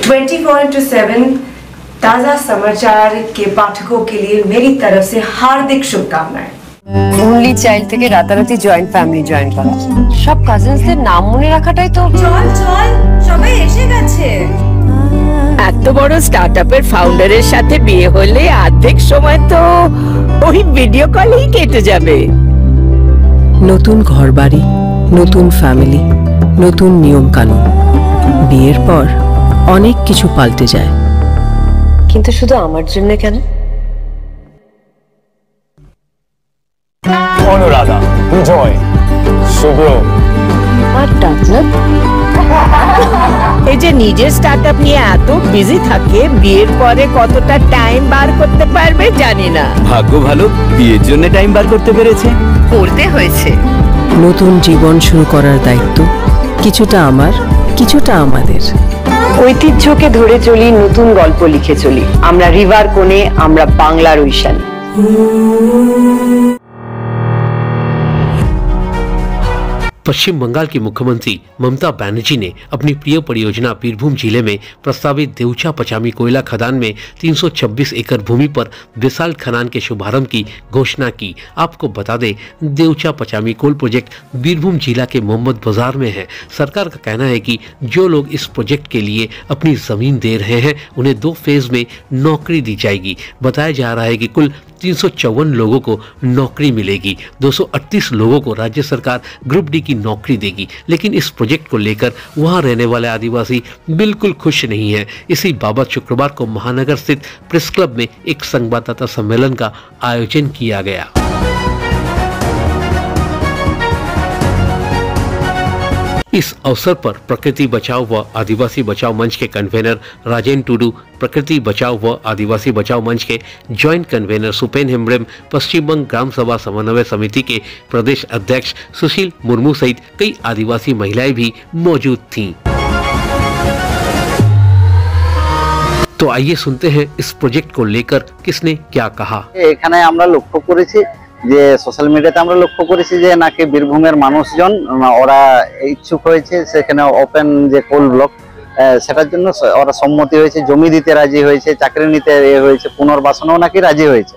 24/7 ताज़ा समाचार के पाठकों के लिए मेरी तरफ से हार्दिक शुभकामनाएं। ओनली चाइल्ड থেকে রাতারাতি জয়েন্ট ফ্যামিলি জয়েন করা, সব কাজিনসদের নাম মনে রাখাটাই তো। চল চল, সবাই এসে গেছে। এত বড় স্টার্টআপের ফাউন্ডারের সাথে বিয়ে হলে অর্ধেক সময় তো ওই ভিডিও কলেই কেটে যাবে। নতুন ঘরবাড়ি, নতুন ফ্যামিলি, নতুন নিয়ম কানুন, বিয়ের পর অনেক কিছু পাল্টে যায়। কিন্তু শুধু আমার জন্য কেন? অনুরাধা, জয়, শুভ্র আর ডাক্তার এই যে নিজের স্টার্টআপ নিয়ে এত বিজি থাকে, বিয়ের পরে কতটা টাইম বার করতে পারবে জানি না। ভাগ্য ভালো, বিয়ের জন্য টাইম বার করতে পেরেছে। করতে হয়েছে। নতুন জীবন শুরু করার দায়িত্ব কিছুটা আমার, কিছুটা আমাদের। ঐতিহ্যকে ধরে চলি, নতুন গল্প লিখে চলি। আমরা রিভার কোণে, আমরা বাংলার ঐশানী। पश्चिम बंगाल की मुख्यमंत्री ममता बनर्जी ने अपनी प्रिय परियोजना बीरभूम जिले में प्रस्तावित देवचा पचामी कोयला खदान में 326 एकड़ भूमि पर विशाल खदान के शुभारंभ की घोषणा की। आपको बता दें, देवचा पचामी कोल प्रोजेक्ट बीरभूम जिला के मोहम्मद बाजार में है। सरकार का कहना है कि जो लोग इस प्रोजेक्ट के लिए अपनी जमीन दे रहे हैं उन्हें 2 फेज में नौकरी दी जाएगी। बताया जा रहा है कि कुल 354 लोगों को नौकरी मिलेगी। 238 लोगों को राज्य सरकार ग्रुप डी की नौकरी देगी। लेकिन इस प्रोजेक्ट को लेकर वहां रहने वाले आदिवासी बिल्कुल खुश नहीं हैं। इसी बाबत शुक्रवार को महानगर स्थित प्रेस क्लब में एक संवाददाता सम्मेलन का आयोजन किया गया। इस अवसर पर प्रकृति बचाओ व आदिवासी बचाओ मंच के कन्वेनर राजेन टुडू, प्रकृति बचाओ व आदिवासी बचाओ मंच के जॉइंट कन्वेनर सुपेन हेम्ब्रेम, पश्चिम बंग ग्राम सभा समन्वय समिति के प्रदेश अध्यक्ष सुशील मुर्मू सहित कई आदिवासी महिलाएं भी मौजूद थीं। तो आइए सुनते हैं इस प्रोजेक्ट को लेकर किसने क्या कहा। এখানে আমরা লক্ষ্য করেছি যে সোশ্যাল মিডিয়াতে আমরা লক্ষ্য করেছি যে নাকি বীরভূমের মানুষজন ওরা ইচ্ছুক হয়েছে, সেখানে ওপেন যে কোল ব্লক সেটার জন্য ওরা সম্মতি হয়েছে, জমি দিতে রাজি হয়েছে, চাকরি নিতে হয়েছে, পুনর্বাসনও নাকি রাজি হয়েছে।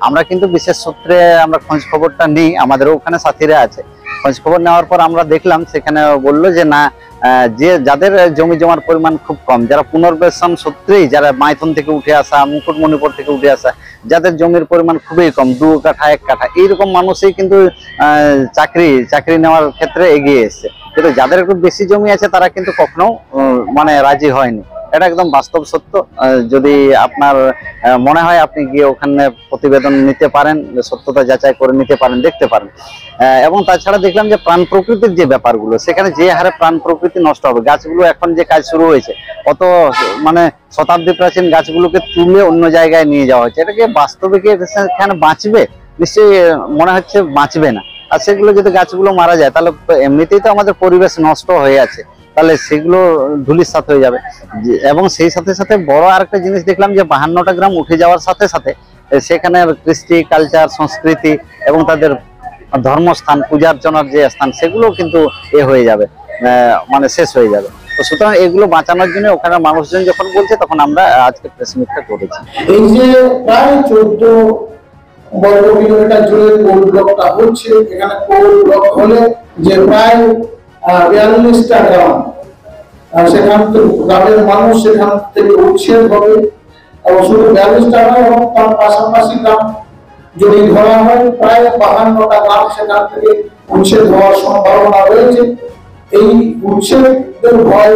আমরা কিন্তু বিশেষ সূত্রে আমরা খোঁজ খবরটা নিই, আমাদেরও ওখানে সাথীরা আছে। খোঁজ খবর নেওয়ার পর আমরা দেখলাম সেখানে বললো যে না, যে যাদের জমি জমার পরিমাণ খুব কম, যারা পুনর্বাসন সূত্রেই, যারা মাইথন থেকে উঠে আসা, মুকুটমণিপুর থেকে উঠে আসা, যাদের জমির পরিমাণ খুবই কম, 2 কাঠা 1 কাঠা, এইরকম মানুষই কিন্তু চাকরি নেওয়ার ক্ষেত্রে এগিয়ে এসছে। কিন্তু যাদের একটু বেশি জমি আছে তারা কিন্তু কখনো মানে রাজি হয়নি। এটা একদম বাস্তব সত্য। যদি আপনার মনে হয় আপনি গিয়ে ওখানে প্রতিবেদন নিতে পারেন, সত্যতা যাচাই করে নিতে পারেন, দেখতে পারেন। এবং তাছাড়া দেখলাম যে প্রাণ প্রকৃতির যে ব্যাপারগুলো, সেখানে যে হারে প্রাণ প্রকৃতি নষ্ট হবে, গাছগুলো এখন যে কাজ শুরু হয়েছে, অত মানে শতাব্দী প্রাচীন গাছগুলোকে তুলে অন্য জায়গায় নিয়ে যাওয়া হচ্ছে, এটাকে বাস্তবে কি এখানে বাঁচবে? নিশ্চয়ই মনে হচ্ছে বাঁচবে না। আর সেগুলো যদি গাছগুলো মারা যায় তাহলে এমনিতেই তো আমাদের পরিবেশ নষ্ট হয়ে আছে, তাহলে সেগুলো ধুলিসাৎ হয়ে যাবে। এবং সেই সাথে সাথে বড় আরেকটা জিনিস দেখলাম যে 52টা গ্রাম উঠে যাওয়ার সাথে সাথে সেখানে কৃষ্টি, কালচার, সংস্কৃতি এবং তাদের ধর্মস্থান, পূজার্চনার যে স্থান, সেগুলো কিন্তু হয়ে যাবে, মানে শেষ হয়ে যাবে। তো সুতরাং এগুলো বাঁচানোর জন্য ওখানে মানুষজন যখন বলছে তখন আমরা আজকে প্রেস মিটটা করেছি। এই যে প্রায় 14 বর্গ কিলোমিটার জুড়ে কোল ব্লকটা হচ্ছে, এখানে কোল ব্লক হলে যে প্রায় 42টা গ্রাম, সেখান থেকে গ্রামের মানুষ সেখান থেকে উচ্ছেদ হবে। এবং শুধু 42টা নয়, এবং তার পাশাপাশি গ্রাম যদি ধরা হয় প্রায় 52টা গ্রাম সেখান থেকে উচ্ছেদ হওয়ার সম্ভাবনা রয়েছে। এই উচ্ছেদের ভয়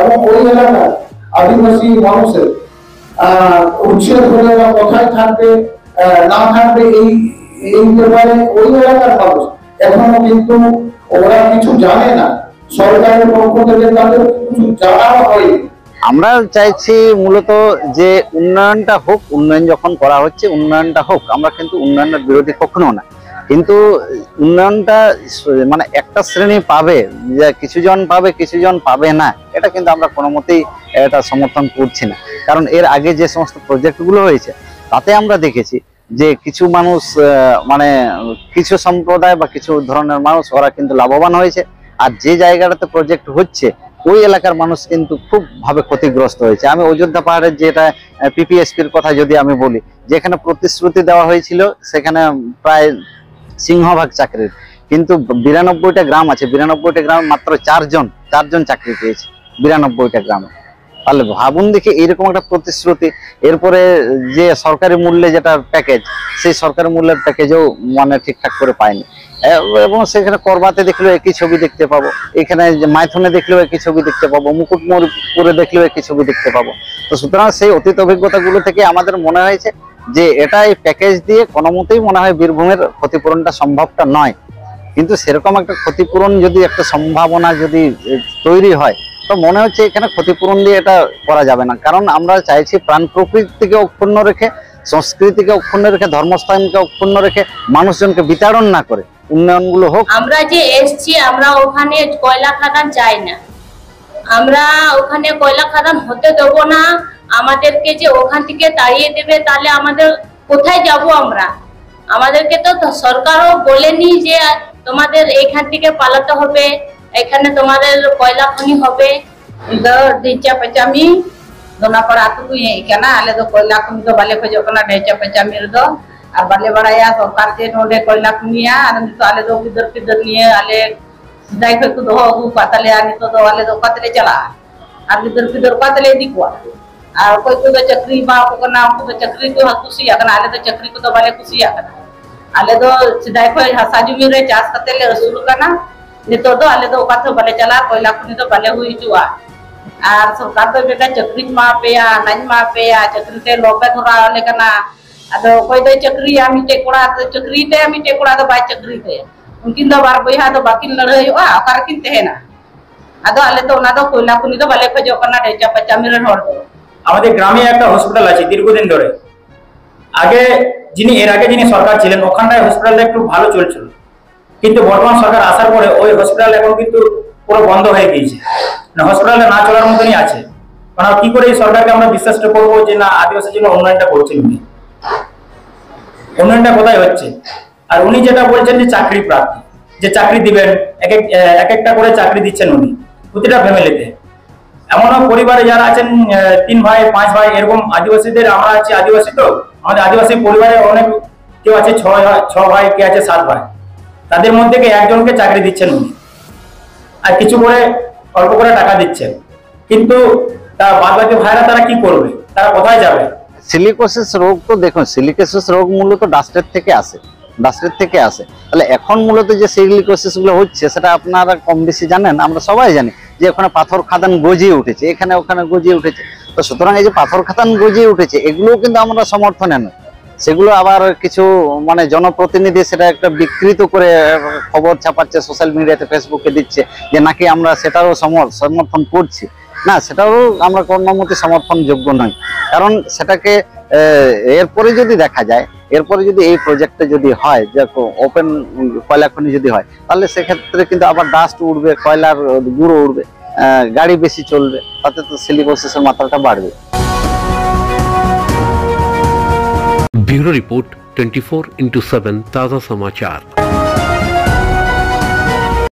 এবং ওই এলাকার আদিবাসী মানুষের উচ্ছেদ হলে বা কোথায় থাকবে না থাকবে, এই ব্যাপারে ওই এলাকার মানুষ এখনো কিন্তু ওরা কিছু জানে না। সরকারের পক্ষ থেকে তাদের কিছু জানানো হয়নি। আমরা চাইছি মূলত যে উন্নয়নটা হোক, উন্নয়ন যখন করা হচ্ছে উন্নয়নটা হোক। আমরা কিন্তু উন্নয়নের বিরোধী কখনো না, কিন্তু উন্নয়নটা মানে একটা শ্রেণী পাবে, যে কিছুজন পাবে কিছুজন পাবে না, এটা কিন্তু আমরা কোনো মতেই এটা সমর্থন করছি না। কারণ এর আগে যে সমস্ত প্রজেক্টগুলো হয়েছে তাতে আমরা দেখেছি যে কিছু মানুষ মানে কিছু সম্প্রদায় বা কিছু ধরনের মানুষ ওরা কিন্তু লাভবান হয়েছে। আর যে জায়গাটাতে প্রজেক্ট হচ্ছে ওই এলাকার মানুষ কিন্তু খুব ভাবে ক্ষতিগ্রস্ত হয়েছে। আমি অযোধ্যা পাহাড়ের যেটা পিপিএসপির কথা যদি আমি বলি, যেখানে প্রতিশ্রুতি দেওয়া হয়েছিল সেখানে প্রায় সিংহভাগ চাকরির, কিন্তু 92টা গ্রাম আছে, 92টা গ্রামে মাত্র চারজন চাকরি পেয়েছে 92টা গ্রামে। তাহলে ভাবুন দেখি, এইরকম একটা প্রতিশ্রুতি, এরপরে যে সরকারি মূল্যে যেটা প্যাকেজ, সেই সরকারি মূল্যের প্যাকেজও মানে ঠিকঠাক করে পায়নি। এবং সেখানে করবাতে দেখলেও একই ছবি দেখতে পাবো, এখানে মাইথনে দেখলেও একই ছবি দেখতে পাবো, মুকুটমণিপুরে দেখলেও একই ছবি দেখতে পাবো। তো সুতরাং সেই অতীত অভিজ্ঞতাগুলো থেকে আমাদের মনে হয়েছে যে এটা এই প্যাকেজ দিয়ে কোনো মতেই মনে হয় বীরভূমের ক্ষতিপূরণটা সম্ভবটা নয়। কিন্তু সেরকম একটা ক্ষতিপূরণ যদি একটা সম্ভাবনা যদি তৈরি হয়, তো মনে হচ্ছে এখানে ক্ষতিপূরণ দিয়ে এটা করা যাবে না। কারণ আমরা চাইছি প্রাণ প্রকৃতিকে অক্ষুণ্ণ রেখে, সংস্কৃতিকে অক্ষুণ্ণ রেখে, ধর্মস্থানকে অক্ষুণ্ণ রেখে, মানুষজনকে বিতাড়ন না করে উন্নয়নগুলো হোক। আমরা যে এসছি, আমরা ওখানে কয়লা খাদান চাই না, আমরা ওখানে কয়লা খাদান হতে দেবো না। আমাদেরকে যে ওখান থেকে তাড়িয়ে দেবে, তাহলে আমাদের কোথায় যাব আমরা? আমাদেরকে তো সরকারও বলেনি যে তোমাদের এখান থেকে পালাতে হবে, এখানে তোমাদের কয়লা খনি হবে। ঢেঁচা পেঁচামি দোনাপাড়া আতু কেনা আলে তো কয়লা খনি তো বালে খোঁজো না, ঢেঁচা পেঁচামি রেদो আর বালে বাড়াया সরকার যে নোডে কয়লা খনিয়া আর তো আলে তো পিদর নিয়ে আলে সিধাই খে দো হগু পাতালে আনি তো আলে তো পাতলে চলা আর পিদর পাতলে দিকवा আর কই তো চাকরি বা को नाम को चाकरी को खुशी आकना आले तो चाकरी को तो बाले खुशी आकना आले तो सिधाई खो हासा जमी रे चाष कतेले शुरू करना नितो तो आले तो का तो बाले चला कोयला खुनी तो बाले हुई जुआ और सरकार तो बेटा चाकरी मा पेया नाज मा पेया चाकरी ते लोबे थोड़ा आले कना अदो कोई तो चाकरी आमी टेकोड़ा तो चाकरी ते आमी टेकोड़ा तो बाय चाकरी ते उनकिन तो बार बइहा तो बाकी लड़ाई हुआ आकार किन तेना अदो आले तो ना तो कोयला खुनी तो बाले खजो करना ढेचा पचामी रे हर আমাদের গ্রামে একটা হসপিটাল আছে দীর্ঘদিন ধরে। এর আগে যিনি সরকার ছিলেন ওখানটায় হসপিটালটা একটু ভালো চলছিল, কিন্তু বর্তমান সরকার আসার পরে ওই হসপিটাল এখন কিন্তু পুরো বন্ধ হয়ে গিয়েছে, হসপিটালটা না চলার মতনই আছে। কারণ কি করে এই সরকারকে আমরা বিশ্বাসটা করবো যে না আদিবাসীর জন্য উন্নয়নটা করছেন? উনি উন্নয়নটা কোথায় হচ্ছে? আর উনি যেটা বলছেন যে চাকরি প্রার্থী, যে চাকরি দিবেন, এক একটা করে চাকরি দিচ্ছেন উনি প্রতিটা ফ্যামিলিতে। এমনও পরিবারে যারা আছেন 3 ভাই 5 ভাই এরকম আদিবাসীদের, আমরা আছি আদিবাসী, তো আমাদের আদিবাসী পরিবারে অনেক কেউ আছে 6 ভাই, কে আছে 7 ভাই, তাদের মধ্যে একজনকে চাকরি দিচ্ছেন উনি, আর কিছু করে অল্প করে টাকা দিচ্ছেন। কিন্তু তার বাদবাকি ভাইরা তারা কি করবে? তারা কোথায় যাবে? সিলিকোসিস রোগ তো দেখুন, সিলিকোসিস রোগ মূলত ডাস্টের থেকে আসে, তাহলে এখন মূলত যে সিলিকোসিস গুলো হচ্ছে সেটা আপনারা কম বেশি জানেন, আমরা সবাই জানি যে ওখানে পাথর খাদান গজিয়ে উঠেছে, এখানে ওখানে গজিয়ে উঠেছে। তো সুতরাং এই যে পাথর খাদান গজিয়ে উঠেছে এগুলো কিন্তু আমরা সমর্থনে নয়, সেগুলো আবার কিছু মানে জনপ্রতিনিধি সেটা একটা বিকৃত করে খবর ছাপাচ্ছে, সোশ্যাল মিডিয়াতে ফেসবুকে দিচ্ছে যে নাকি আমরা সেটারও সমর্থন করছি। না, সেটাও আমরা কোনোমতে সমর্থনযোগ্য নয়। কারণ সেটাকে এরপরে যদি দেখা যায়, এরপরে যদি এই প্রজেক্টটা যদি হয় যে ওপেন কয়লা খনি যদি হয়, তাহলে সেক্ষেত্রে কিন্তু আবার ডাস্ট উঠবে, কয়লার গুঁড়ো উঠবে, গাড়ি বেশি চলবে, তাতে তো সিলিকোসিসের মাত্রাটা বাড়বে। ब्यूरो रिपोर्ट 24x7 ताज़ा समाचार।